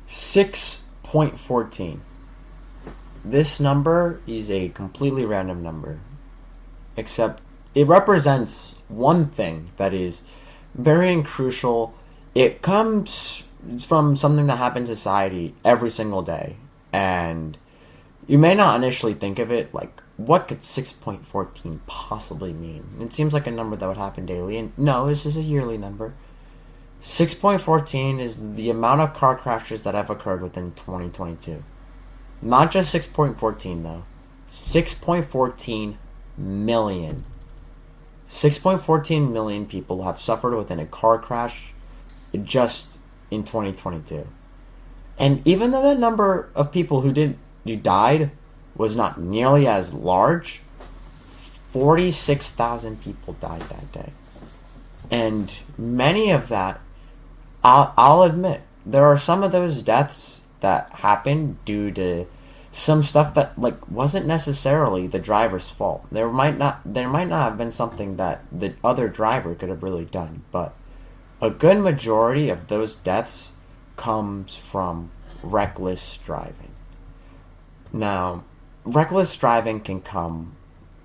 6.14. This number is a completely random number, except it represents one thing that is very crucial. It comes from something that happens in society every single day, and you may not initially think of it like, what could 6.14 possibly mean? It seems like a number that would happen daily, and no, this is a yearly number. 6.14 is the amount of car crashes that have occurred within 2022. Not just 6.14 though. 6.14 million. 6.14 million people have suffered within a car crash just in 2022. And even though the number of people who died was not nearly as large, 46,000 people died that day. And many of that, I'll admit, there are some of those deaths that happened due to some stuff that wasn't necessarily the driver's fault. There might not have been something that the other driver could have really done, but a good majority of those deaths comes from reckless driving. Now, reckless driving can come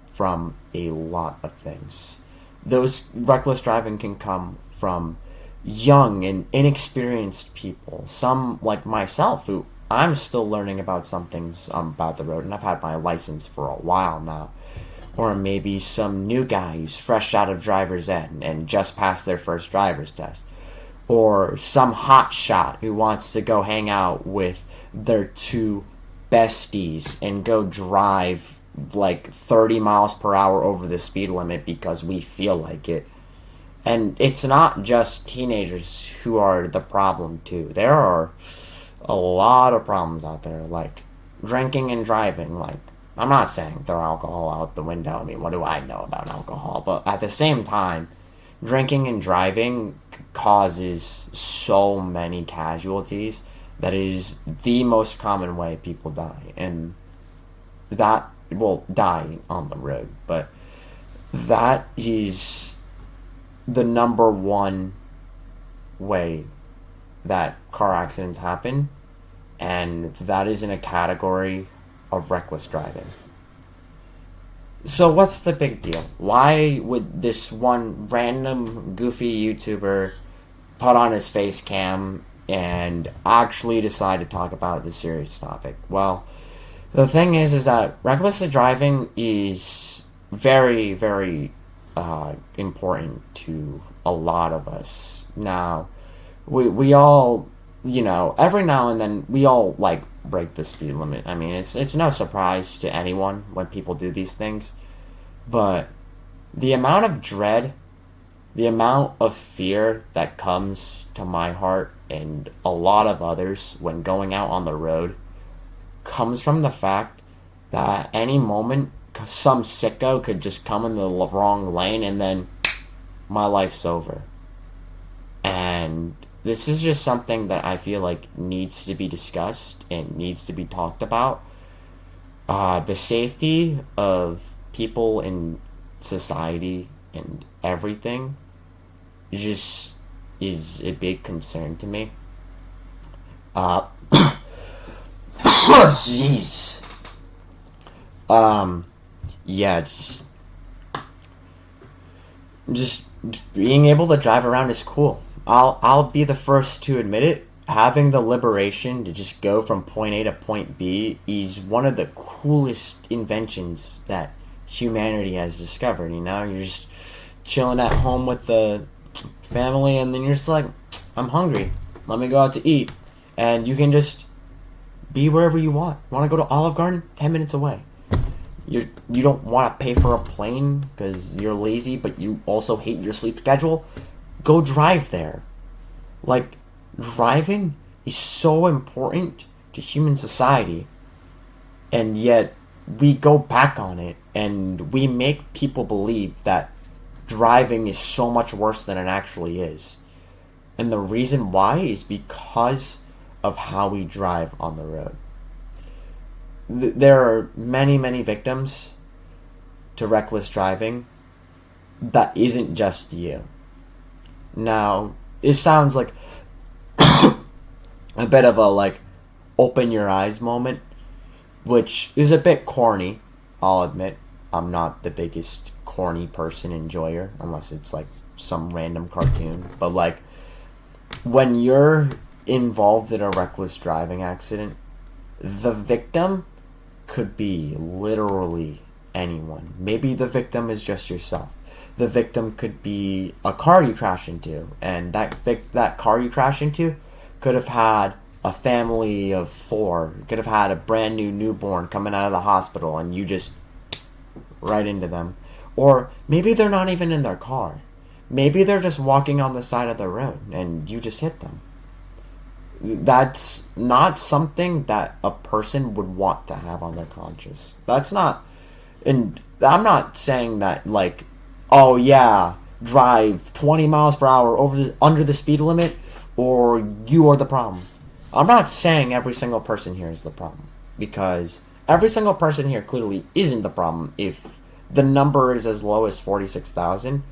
from a lot of things. Those reckless driving can come from young and inexperienced people. Some, like myself, who I'm still learning about some things about the road, and I've had my license for a while now. Or maybe some new guy who's fresh out of driver's ed and just passed their first driver's test. Or some hot shot who wants to go hang out with their two besties and go drive 30 miles per hour over the speed limit because we feel like it. And it's not just teenagers who are the problem too. There are a lot of problems out there, like drinking and driving. I'm not saying throw alcohol out the window. I mean, what do I know about alcohol? But at the same time, drinking and driving causes so many casualties that is the most common way people die. And that will die on the road. But that is the number one way that car accidents happen, and that is in a category of reckless driving. So what's the big deal? Why would this one random goofy YouTuber put on his face cam and actually decide to talk about this serious topic? Well, the thing is that reckless driving is very, very important to a lot of us. Now, we all, every now and then we all break the speed limit. I mean, it's no surprise to anyone when people do these things, but the amount of dread, the amount of fear that comes to my heart and a lot of others when going out on the road comes from the fact that any moment some sicko could just come in the wrong lane and then my life's over. And this is just something that I feel like needs to be discussed and needs to be talked about. The safety of people in society and everything just is a big concern to me. Jeez. Yeah, it's just being able to drive around is cool. I'll be the first to admit it. Having the liberation to just go from point A to point B is one of the coolest inventions that humanity has discovered. You're just chilling at home with the family, and then you're just like, I'm hungry. Let me go out to eat. And you can just be wherever you want. Want to go to Olive Garden? 10 minutes away. You don't want to pay for a plane because you're lazy, but you also hate your sleep schedule? Go drive there. Driving is so important to human society, and yet we go back on it and we make people believe that driving is so much worse than it actually is. And the reason why is because of how we drive on the road. There are many, many victims to reckless driving that isn't just you. Now, it sounds like a bit of a like open your eyes moment, which is a bit corny. I'll admit, I'm not the biggest corny person enjoyer unless it's like some random cartoon. But like when you're involved in a reckless driving accident, the victim could be literally anyone. Maybe the victim is just yourself. The victim could be a car you crash into, and that car you crash into could have had a family of four. Could have had a brand new newborn coming out of the hospital, and you just right into them. Or maybe they're not even in their car. Maybe they're just walking on the side of the road, and you just hit them. That's not something that a person would want to have on their conscience. That's not, and I'm not saying that like, oh yeah, drive 20 miles per hour under the speed limit, or you are the problem. I'm not saying every single person here is the problem, because every single person here clearly isn't the problem if the number is as low as 46,000.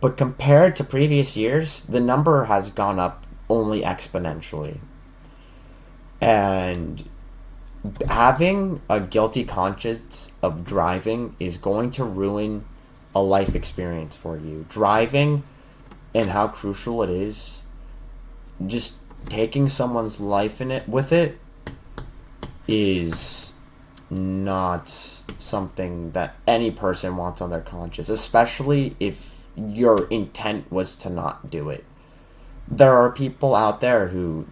But compared to previous years, the number has gone up only exponentially. And having a guilty conscience of driving is going to ruin a life experience for you. Driving and how crucial it is, just taking someone's life in it with it is not something that any person wants on their conscience, especially if your intent was to not do it. There are people out there who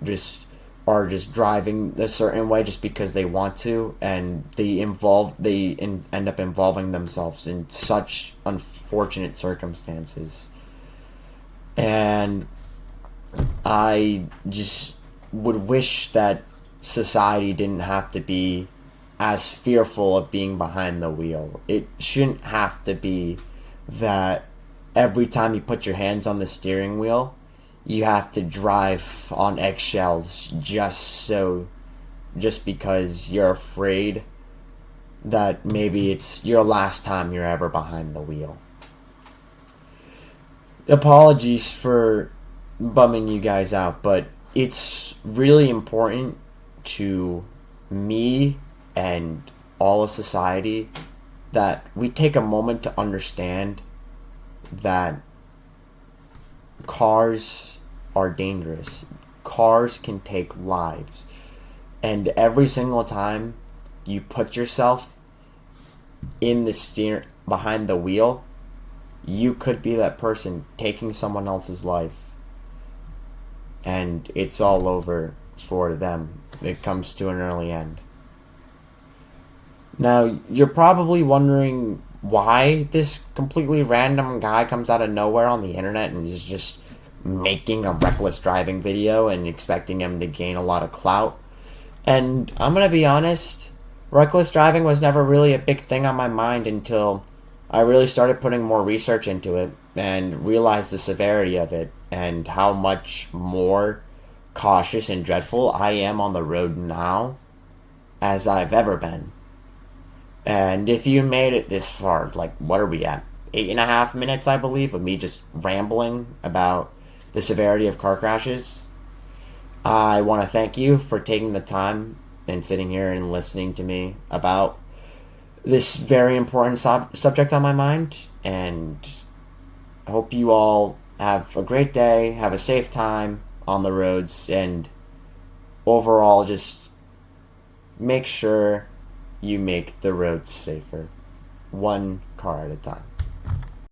are just driving a certain way just because they want to, and end up involving themselves in such unfortunate circumstances. And I just would wish that society didn't have to be as fearful of being behind the wheel. It shouldn't have to be that every time you put your hands on the steering wheel, you have to drive on eggshells just because you're afraid that maybe it's your last time you're ever behind the wheel. Apologies for bumming you guys out, but it's really important to me and all of society that we take a moment to understand that cars are dangerous. Cars can take lives. And every single time you put yourself in the behind the wheel, you could be that person taking someone else's life. And it's all over for them. It comes to an early end. Now, you're probably wondering why this completely random guy comes out of nowhere on the internet and is just making a reckless driving video and expecting him to gain a lot of clout. And I'm going to be honest, reckless driving was never really a big thing on my mind until I really started putting more research into it and realized the severity of it and how much more cautious and dreadful I am on the road now as I've ever been. And if you made it this far, like, what are we at? 8.5 minutes, I believe, of me just rambling about the severity of car crashes. I want to thank you for taking the time and sitting here and listening to me about this very important subject on my mind. And I hope you all have a great day, have a safe time on the roads, and overall just make sure you make the roads safer, one car at a time.